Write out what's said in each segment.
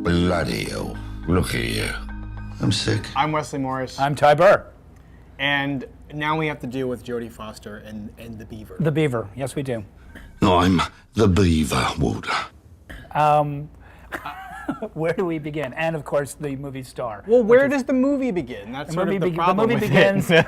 Bloody hell. Look at you. I'm sick. I'm Wesley Morris. I'm Ty Burr. And now we have to deal with Jodie Foster and the Beaver. The Beaver, yes we do. I'm the Beaver, Walter. Where do we begin? And of course, the movie star. Well, where does the movie begin? That's sort of the problem. The movie with begins it.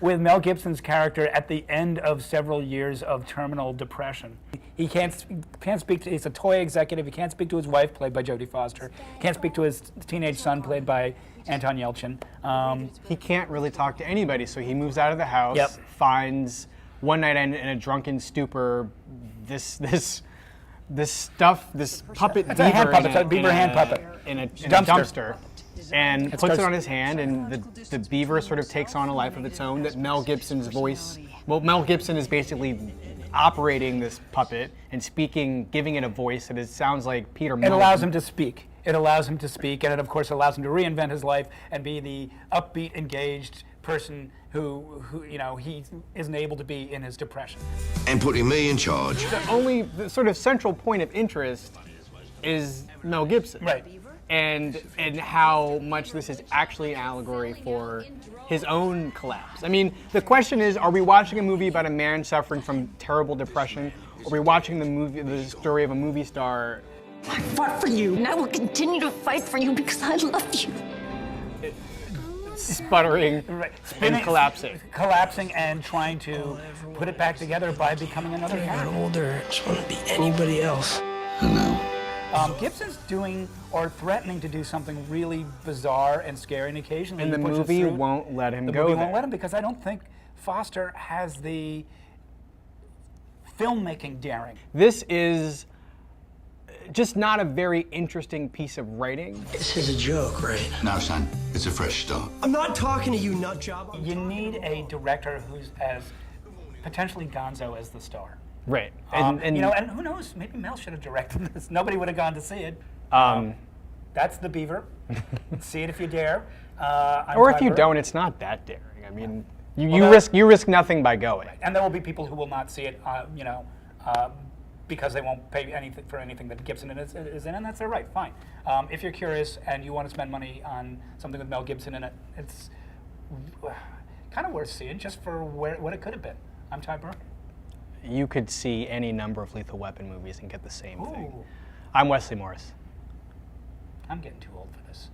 with Mel Gibson's character at the end of several years of terminal depression. He can't speak to, he's a toy executive, he can't speak to his wife, played by Jodie Foster, can't speak to his teenage son, played by Anton Yelchin. He can't really talk to anybody, so he moves out of the house, Yep. finds one night in a drunken stupor this puppet It's beaver, a hand puppet, it's a beaver hand puppet. in a Dumpster. dumpster, and puts starts- it on his hand, and the beaver sort of takes on a life of its own. That Mel Gibson's voice, well, Mel Gibson is basically operating this puppet and speaking, giving it a voice that sounds like Peter Mullen. It allows him to speak. It allows him to speak, and it of course allows him to reinvent his life and be the upbeat, engaged person who you know he isn't able to be in his depression. And putting me in charge. The sort of central point of interest is Mel Gibson. Right. And how much this is actually an allegory for his own collapse. I mean, the question is, are we watching a movie about a man suffering from terrible depression? Or are we watching the story of a movie star? I fought for you, and I will continue to fight for you because I love you. Sputtering and collapsing and trying to put it back together by becoming another When I character. got older, I just want to be anybody else. I know. Gibson's doing or threatening to do something really bizarre and scary, and occasionally And the he pushes movie through. won't let him The go movie there. won't let him because I don't think Foster has the filmmaking daring. This is just not a very interesting piece of writing. This is a joke, right? No, son. It's a fresh start. I'm not talking to you, nut job. You need a director who's as potentially gonzo as the star. Right. And you know, and who knows? Maybe Mel should have directed this. Nobody would have gone to see it. That's the Beaver. See it if you dare. or if you Burr. don't, it's not that daring. I mean, you risk nothing by going. And there will be people who will not see it. You know. Because they won't pay anything for anything that Gibson is in, and that's their right, fine. If you're curious and you want to spend money on something with Mel Gibson in it, it's kind of worth seeing just for what it could have been. I'm Ty Burr. You could see any number of Lethal Weapon movies and get the same thing. Ooh. I'm Wesley Morris. I'm getting too old for this.